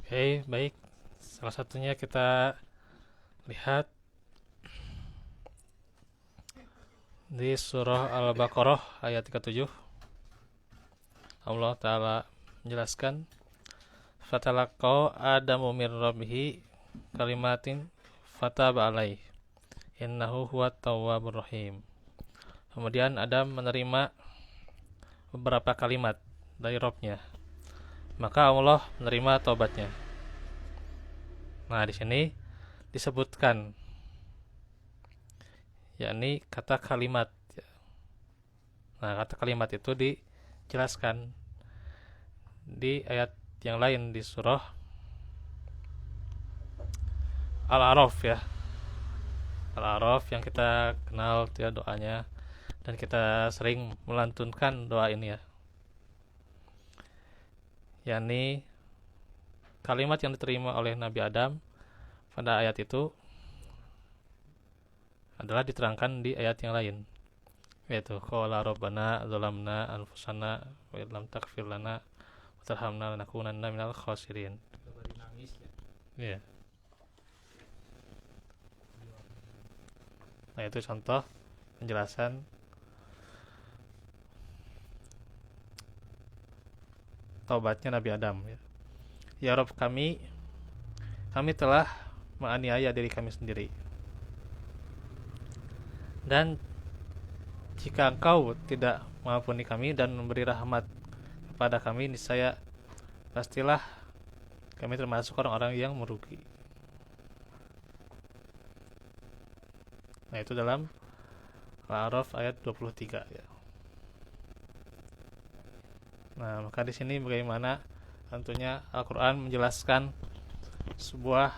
Oke, baik. Salah satunya kita lihat di surah Al-Baqarah ayat 37. Allah Ta'ala menjelaskan, Fatalaqqa Adamu min Rabbihi kalimatin fataba alaih innahu huwat tawwabur rahim. Kemudian Adam menerima beberapa kalimat dari Rabb-nya. Maka Allah menerima taubatnya. Nah, di sini disebutkan yakni kata kalimat. Nah, kata kalimat itu dijelaskan di ayat yang lain di surah Al-A'raf ya. Al-A'raf yang kita kenal ya doanya, dan kita sering melantunkan doa ini ya. Yakni kalimat yang diterima oleh Nabi Adam pada ayat itu adalah diterangkan di ayat yang lain, yaitu qala rabbana zalamna anfusana wa illam taghfir lana wa tarhamna lanakunanna minal khasirin. Iya. Nah, itu contoh penjelasan taubatnya Nabi Adam ya. Ya Rabb kami telah menganiaya diri kami sendiri. Dan jika Engkau tidak mengampuni kami dan memberi rahmat kepada kami, niscaya pastilah kami termasuk orang-orang yang merugi. Nah, itu dalam Al-A'raf ayat 23 ya. Nah, maka di sini bagaimana tentunya Al-Qur'an menjelaskan sebuah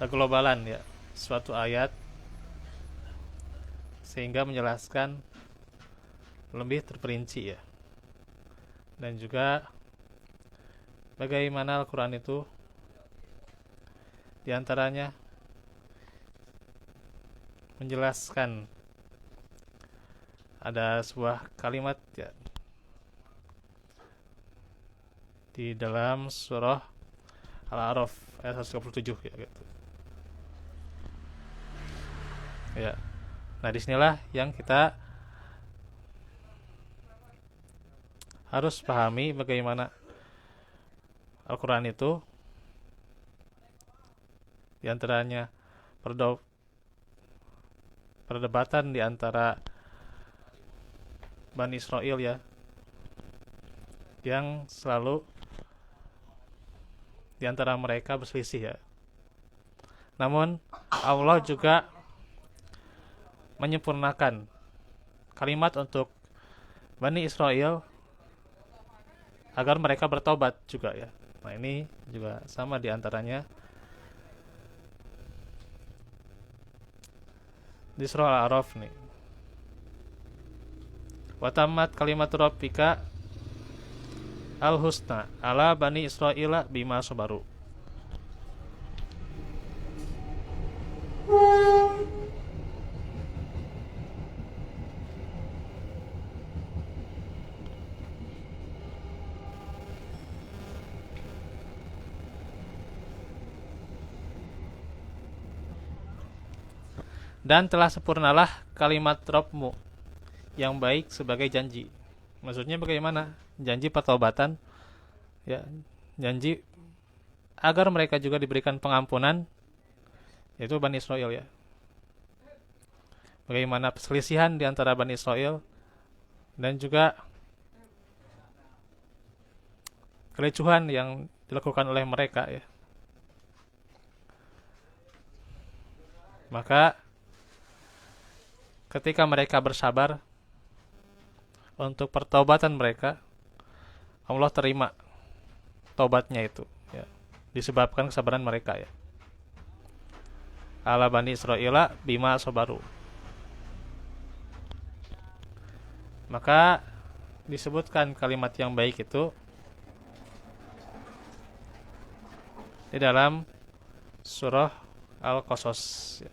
globalan ya, suatu ayat, sehingga menjelaskan lebih terperinci ya. Dan juga bagaimana Al-Qur'an itu diantaranya menjelaskan ada sebuah kalimat ya di dalam surah Al-A'raf ayat 137 ya gitu. Ya. Nah, disinilah yang kita harus pahami bagaimana Al-Quran itu diantaranya perdebatan di antara Bani Israel ya, yang selalu di antara mereka berselisih ya. Namun Allah juga menyempurnakan kalimat untuk Bani Israel agar mereka bertobat juga ya. Nah, ini juga sama di antaranya di surah Al-A'raf nih. Wa tammat kalimat rabbika al-husna ala Bani Israila bima sabaru. Dan telah sempurnalah kalimat Rabbmu yang baik sebagai janji. Maksudnya bagaimana? Janji pertobatan ya, janji agar mereka juga diberikan pengampunan, yaitu Bani Israel ya. Bagaimana perselisihan di antara Bani Israel dan juga kericuhan yang dilakukan oleh mereka ya. Maka ketika mereka bersabar untuk pertobatan mereka, Allah terima taubatnya itu ya, disebabkan kesabaran mereka ya. Ala Bani Israila bima sabaru. Maka disebutkan kalimat yang baik itu di dalam surah Al-Qasas ya.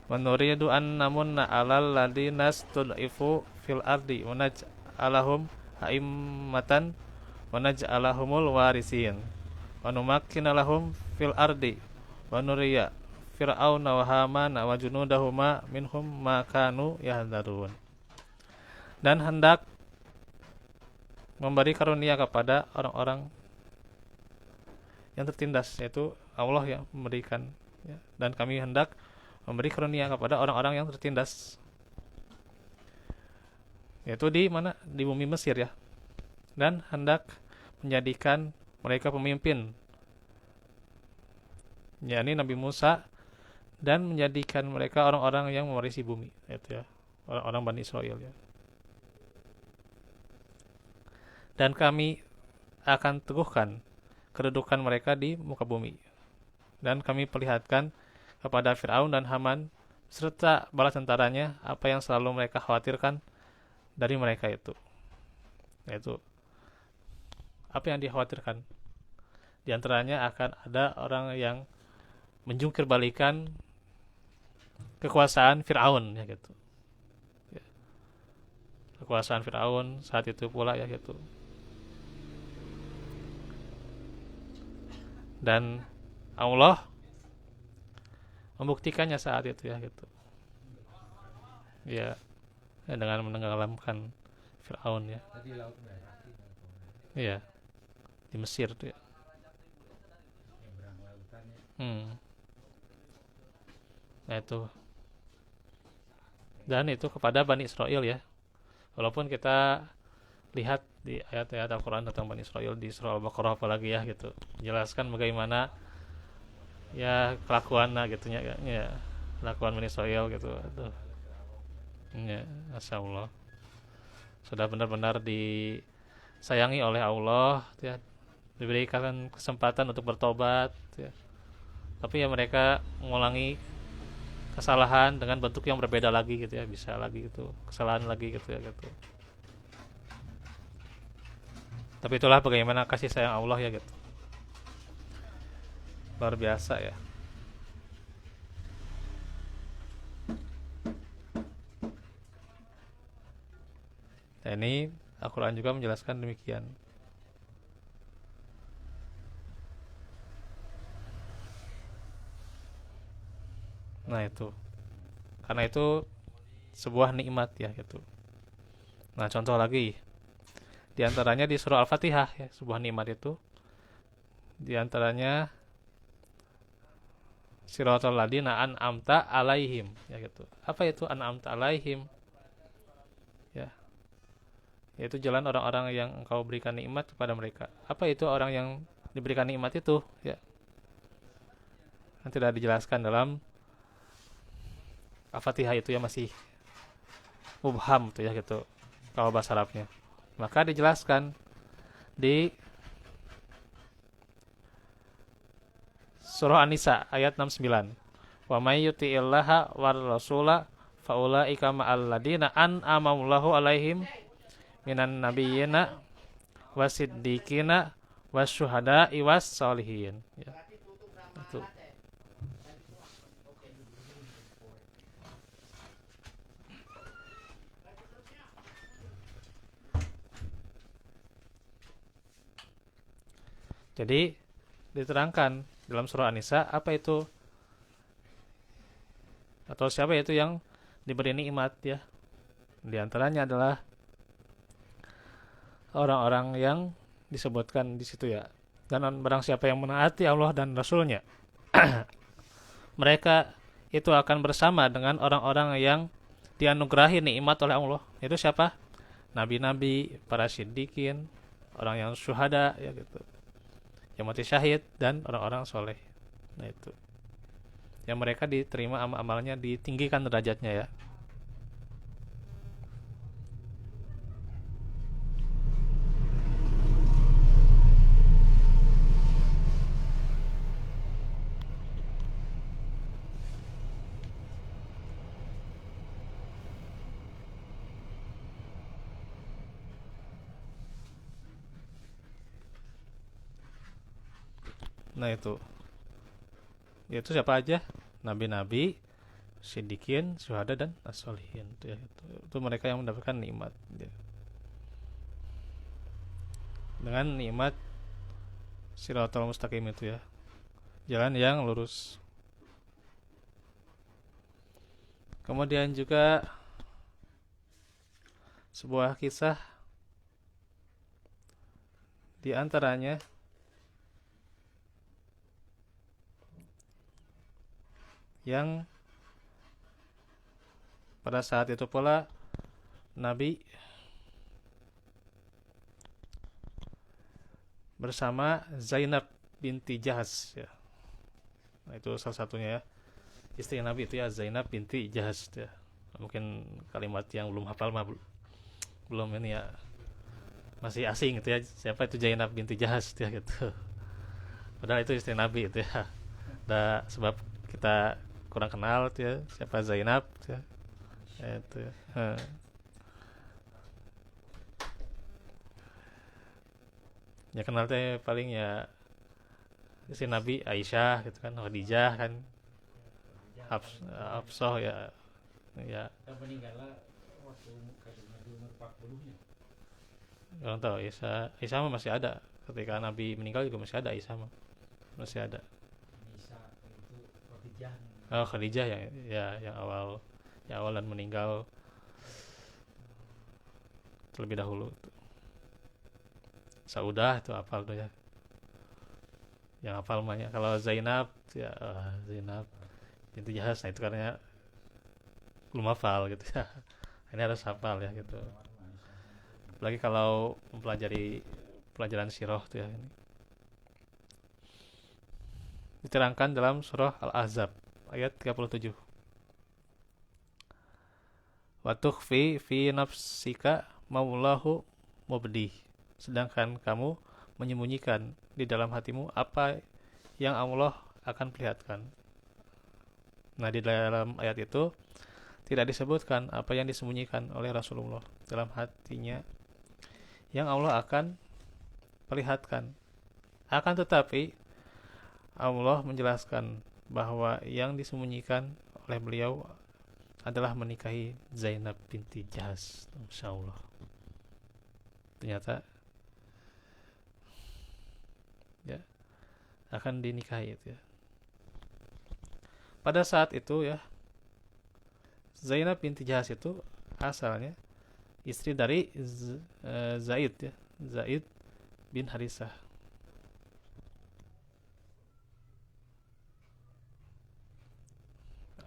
Wa nuridu an namunna 'alal ladzina stud'ifu fil ardi wa naj'alahum a'immatan wa naj'alahumul warisin wa numakkina lahum fil ardi wa nuriya fir'auna wa hamana wa junudahuma minhum ma kanu yahdharun. Dan hendak memberi karunia kepada orang-orang yang tertindas, yaitu Allah yang memberikan, ya. Dan kami hendak memberi karunia kepada orang-orang yang tertindas, yaitu di mana, di bumi Mesir, ya. Dan hendak menjadikan mereka pemimpin, yakni Nabi Musa, dan menjadikan mereka orang-orang yang mewarisi bumi, yaitu, ya, orang-orang Bani Israel, ya. Dan kami akan teguhkan kedudukan mereka di muka bumi. Dan kami perlihatkan kepada Fir'aun dan Haman serta bala tentaranya apa yang selalu mereka khawatirkan dari mereka itu. Yaitu apa yang dikhawatirkan. Di antaranya akan ada orang yang menjungkir balikan kekuasaan Fir'aun, ya gitu. Ya. Kekuasaan Fir'aun saat itu pula, ya gitu. Dan Allah membuktikannya saat itu, ya gitu. Ya, dengan menenggelamkan Fir'aun, ya. Iya, di Mesir tuh, ya. Nah itu. Dan itu kepada Bani Israel, ya. Walaupun kita lihat di ayat-ayat Al-Quran tentang Bani Israel di surah Al-Baqarah apalagi, ya gitu, jelaskan bagaimana, ya, kelakuannya gitu, ya, kelakuan Bani Israel gitu. Aduh. Ya, Masya Allah, sudah benar-benar disayangi oleh Allah, ya, diberikan kesempatan untuk bertobat, ya. Tapi ya mereka mengulangi kesalahan dengan bentuk yang berbeda lagi gitu, ya, bisa lagi gitu, kesalahan lagi gitu, ya gitu. Tapi itulah bagaimana kasih sayang Allah, ya gitu. Luar biasa, ya. Nah, ini Al-Quran juga menjelaskan demikian. Nah itu, karena itu sebuah nikmat, ya gitu. Nah contoh lagi, di antaranya di surah Al-Fatihah, ya, sebuah nikmat itu di antaranya siratal ladzina an'amta alaihim, ya gitu. Apa itu an'amta alaihim? Ya, yaitu jalan orang-orang yang engkau berikan nikmat kepada mereka. Apa itu orang yang diberikan nikmat itu, ya? Yang tidak dijelaskan dalam Al-Fatihah itu, ya, masih mubham tuh, ya gitu, kalau bahasa Arabnya. Maka dijelaskan di surah An-Nisa ayat 69. Wa may yuti'illaha war rasula faulaika ma'al ladina an'amallahu alaihim minan nabiyyina wasiddiqina wasyuhada'i wassalihin. Ya. Itu. Jadi diterangkan dalam surah An-Nisa apa itu, atau siapa itu yang diberi nikmat, ya. Di antaranya adalah orang-orang yang disebutkan di situ, ya. Dan barang siapa yang menaati Allah dan Rasulnya, mereka itu akan bersama dengan orang-orang yang dianugerahi nikmat oleh Allah. Itu siapa? Nabi-nabi, para siddiqin, orang yang syuhada, ya gitu, yang mati syahid, dan orang-orang soleh. Nah itu, yang mereka diterima amal-amalnya, ditinggikan derajatnya, ya. Nah itu, yaitu siapa aja? Nabi-nabi, siddiqin, syuhada, dan as-solihin. Itu, ya, itu mereka yang mendapatkan nikmat, ya. dengan nikmat Shiratal Mustaqim itu ya, jalan yang lurus. Kemudian juga sebuah kisah di antaranya yang pada saat itu pula Nabi bersama Zainab binti Jahas ya. Nah, itu salah satunya ya. Istri Nabi itu ya Zainab binti Jahas ya. Mungkin kalimat yang belum hafal mah belum ini ya, masih asing gitu ya, siapa itu Zainab binti Jahas ya gitu. Padahal itu istri Nabi itu ya. Sebab kita kurang kenal tuh ya siapa Zainab tuh ya. Itu ya. Ya kenal teh paling ya istri Nabi Aisyah gitu kan, Khadijah kan, Hafsah ya. Ya Kan meninggalnya waktu Nabi umur 40-nya. orang tahu Isa mah masih ada ketika Nabi meninggal juga masih ada, Isa mah masih ada. Nisa itu Khadijah. Oh Khadijah yang awalan meninggal terlebih dahulu. Saudah itu hafal tuh ya, yang hafal mah ya. Kalau Zainab ya Zainab binti Jahas, nah itu karena belum hafal gitu ya. Ini harus hafal ya gitu. Apalagi kalau mempelajari pelajaran sirah tuh ya, ini diterangkan dalam surah Al-Ahzab ayat 37. Wa tukhfi fi nafsika maullahu mubdi, sedangkan kamu menyembunyikan di dalam hatimu apa yang Allah akan perlihatkan. Nah, di dalam ayat itu tidak disebutkan apa yang disembunyikan oleh Rasulullah dalam hatinya yang Allah akan perlihatkan. Akan tetapi Allah menjelaskan bahwa yang disembunyikan oleh beliau adalah menikahi Zainab binti Jahas. Masya Allah. Ternyata ya akan dinikahi itu ya. Pada saat itu ya, Zainab binti Jahas itu asalnya istri dari Zaid ya, Zaid bin Harisah.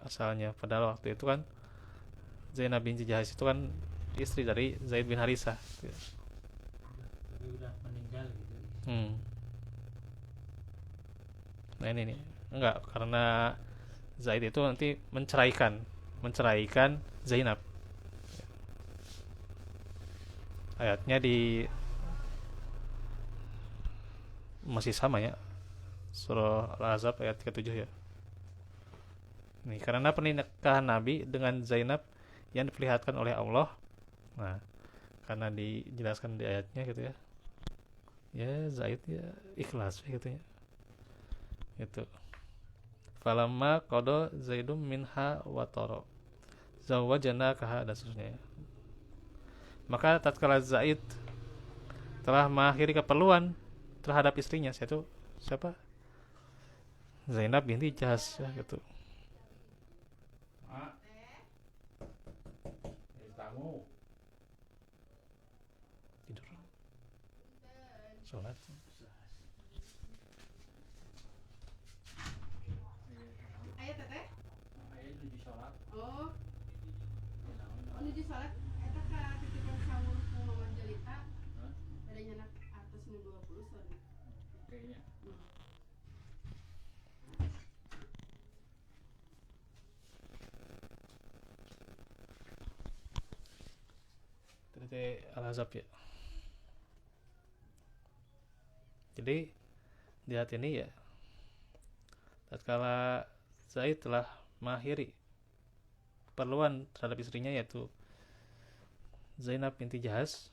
Asalnya padahal waktu itu kan Zainab binti Jahas itu kan istri dari Zaid bin Harisah. Tapi udah meninggal gitu. Nah ini nih, enggak, karena Zaid itu nanti menceraikan Zainab. Ayatnya di masih sama ya, surah Al-Ahzab ayat 37 ya. Nih, karena pernikahan Nabi dengan Zainab yang diperlihatkan oleh Allah. Nah, karena dijelaskan di ayatnya gitu ya. Ya Zaid ya ikhlas gitu ya. Itu. Falamma qada Zaidum minha watara zawwajnakaha dan seterusnya ya. Maka tatkala Zaid telah mengakhiri keperluan terhadap istrinya, yaitu siapa? Zainab binti Jahas ya gitu. Mak, tamu. Tidur. Sholat. Ayah teteh? Ayah nuju sholat. Oh, nuju sholat. Eta ka titipan sahur ku Mama Jelita. Ada nyanak atas nu 20 sorry. Kayaknya. Tadi Al-Ahzab ya. Jadi di hati ini ya, tatkala Zaid telah mengakhiri keperluan terhadap istrinya yaitu Zainab binti Jahas,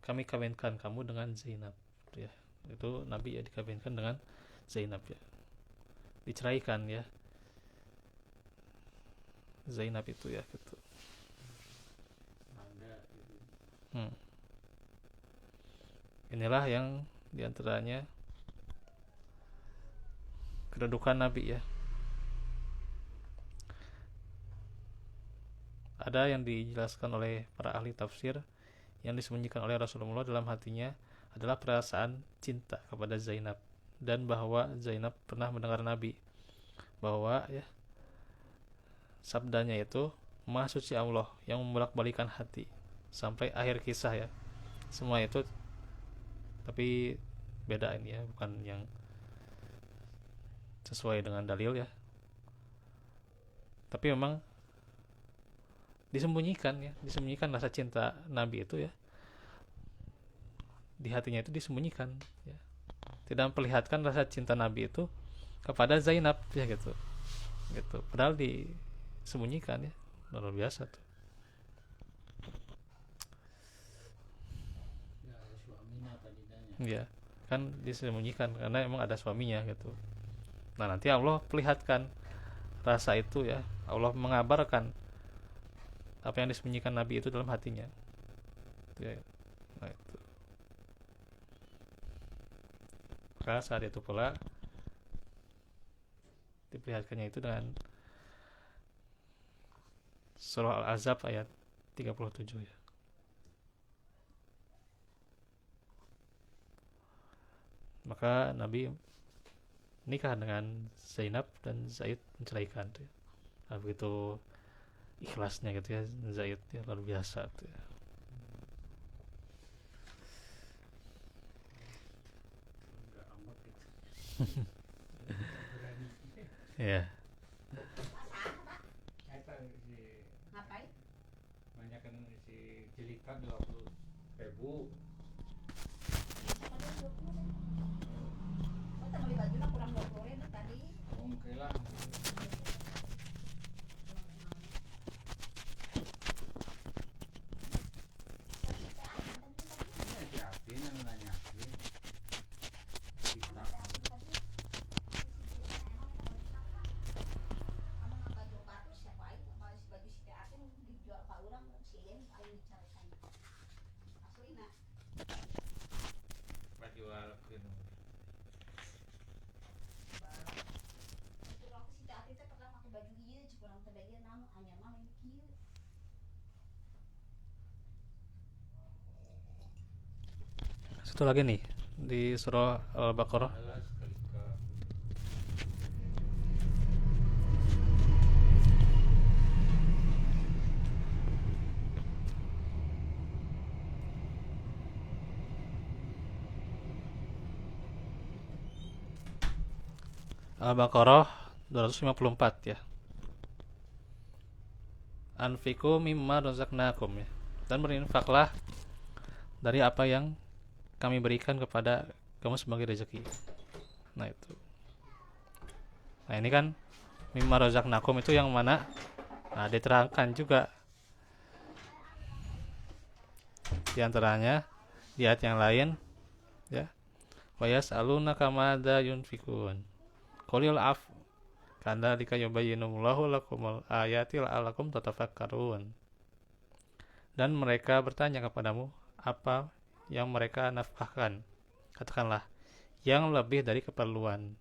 kami kawinkan kamu dengan Zainab ya. Itu Nabi ya dikawinkan dengan Zainab ya, diceraikan ya Zainab itu ya gitu. Mangga gitu. inilah yang diantaranya kedudukan Nabi ya. Ada yang dijelaskan oleh para ahli tafsir, yang disembunyikan oleh Rasulullah dalam hatinya adalah perasaan cinta kepada Zainab, dan bahwa Zainab pernah mendengar Nabi bahwa ya sabdanya itu Maha Suci Allah yang membolak-balikan hati sampai akhir kisah ya. Semua itu tapi beda ini ya, bukan yang sesuai dengan dalil ya, tapi memang disembunyikan rasa cinta Nabi itu ya, di hatinya itu disembunyikan ya, tidak memperlihatkan rasa cinta Nabi itu kepada Zainab ya gitu padahal disembunyikan ya, luar biasa tuh Ya, suaminya tadi tanya. ya, kan disembunyikan karena emang ada suaminya gitu. Nah nanti Allah perlihatkan rasa itu ya, Allah mengabarkan apa yang disembunyikan Nabi itu dalam hatinya ya. Nah itu, maka saat itu pula diperlihatkannya itu dengan surah Al-Ahzab ayat 37 ya. Maka Nabi nikah dengan Zainab dan Zaid menceraikan tuh ya. Nah, begitu ikhlasnya gitu ya Zaid ya, luar biasa tuh ya. Enggak amat gitu. Berani. Ya. Eta si Ngapain? banyak kan si jelita 20.000. Beli bajunya kurang 20.000 tadi. Oke lah. Ini hati yang nanya. Kita jualkeun. Satu lagi nih di surah Al-Baqarah Alas kali ka Al-Baqarah 254 ya. Anfiku mimma razaqnakum ya. Dan berinfaklah dari apa yang kami berikan kepada kamu sebagai rezeki. Nah itu. Nah ini kan mimma razaqnakum itu yang mana? Nah diterangkan juga di antaranya di ayat yang lain ya. Wa yas'alunaka madza yunfikun. Qulil af kadzalika yubayyinullahu lakumul ayati la'allakum tatafakkarun. Dan mereka bertanya kepadamu apa yang mereka nafkahkan. Katakanlah yang lebih dari keperluan.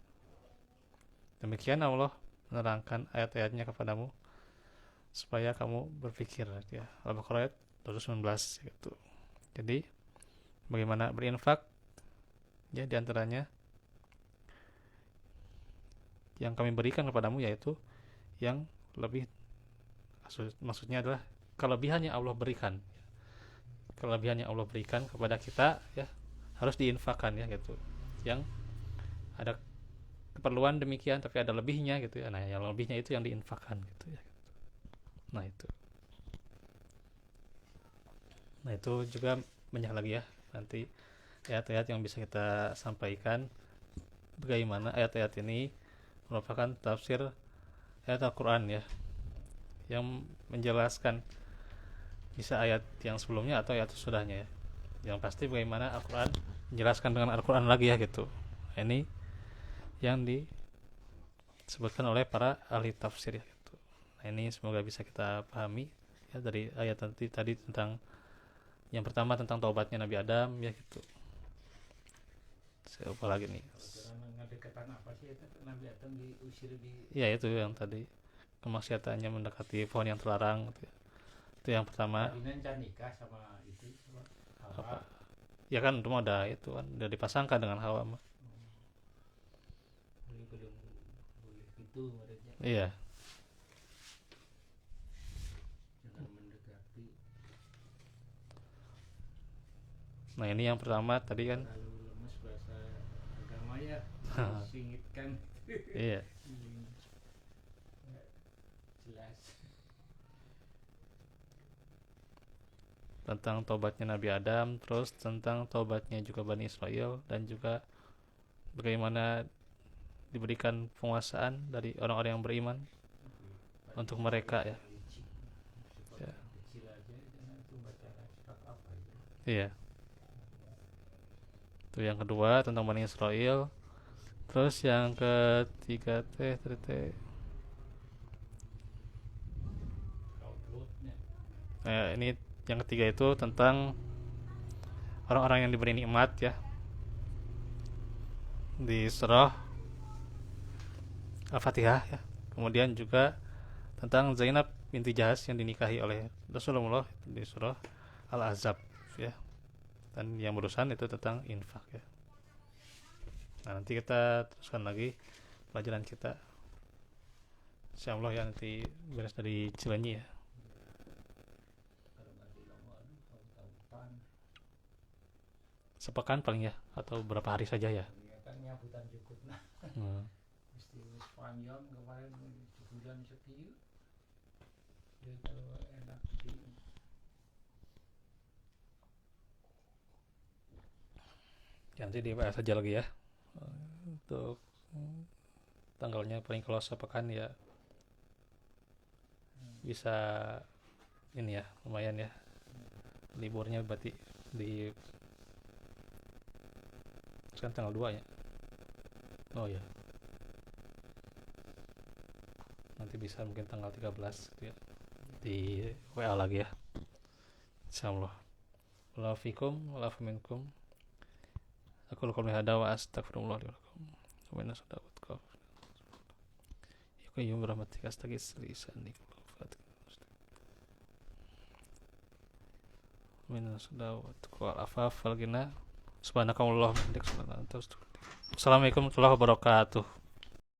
Demikian Allah menerangkan ayat-ayatnya kepadamu supaya kamu berpikir ya. Al-Baqarah ayat 219 gitu. Jadi bagaimana berinfak ya, diantaranya yang kami berikan kepadamu yaitu yang lebih, maksudnya adalah kelebihan yang Allah berikan, kelebihan yang Allah berikan kepada kita ya harus diinfakkan ya gitu. Yang ada keperluan demikian tapi ada lebihnya gitu ya, nah yang lebihnya itu yang diinfakkan gitu ya. Nah itu juga banyak lagi ya nanti ayat-ayat yang bisa kita sampaikan, bagaimana ayat-ayat ini merupakan tafsir ayat Al-Quran ya, yang menjelaskan bisa ayat yang sebelumnya atau ayat sudahnya ya. Yang pasti bagaimana Al-Quran menjelaskan dengan Al-Quran lagi ya gitu. Ini yang disebutkan oleh para ahli tafsir ya gitu. Nah ini semoga bisa kita pahami ya dari ayat tadi tentang yang pertama tentang taubatnya Nabi Adam ya gitu. apalagi nih. Karena ngadekatan apa sih itu Nabi Adam diusir di Ya itu yang tadi kemaksiatannya mendekati pohon yang terlarang gitu ya. Itu yang pertama. Tadinya can nikah sama itu sama Apa? Hawa. Ya kan itu mah ada itu kan udah dipasangkan dengan Hawa mah. Belum boleh gitu maksudnya. Iya. Jangan mendekati Nah ini yang pertama tadi kan. terlalu lemes bahasa agama ya. Singitkan. Iya. Nggak jelas. Tentang tobatnya Nabi Adam, terus tentang tobatnya juga Bani Israel, dan juga bagaimana diberikan penguasaan dari orang-orang yang beriman untuk mereka ya. Ya. Kecil aja jangan itu baca surat apa itu. Iya. Itu yang kedua tentang Bani Israel. Terus yang ketiga teh Outloadnya. ini yang ketiga itu tentang orang-orang yang diberi nikmat ya di surah Al-Fatihah ya. Kemudian juga tentang Zainab binti Jahas yang dinikahi oleh Rasulullah di surah Al-Ahzab ya. Dan yang barusan itu tentang infak ya. Nah nanti kita teruskan lagi pelajaran kita, insyaallah ya, nanti beres dari Cilenyi ya. Kalau nggak di lama tahu-tahuan. Sepekan paling ya, atau berapa hari saja ya. Ya kan nyabutan cukup nah. Mesti panjang kemarin sebulan sekian. Ya kalau enak di Nanti dibahas saja lagi ya. Untuk tanggalnya paling kalau sepekan ya bisa ini ya, lumayan ya. Liburnya berarti di sekarang tanggal 2 ya. Oh ya. Nanti bisa mungkin tanggal 13 gitu ya. Di WA lagi ya. Insyaallah. Wallahu fikum wa minkum. Aku lakukan hada wa astagfirullah li wa lakum. Wa inna sadaqat qaf. Ya qayyum rahmatika astaghis lisani. Wa inna sadaqat qaf afaf wal ghina. Subhanakallahumma wa bihamdika. Assalamualaikum warahmatullahi wabarakatuh.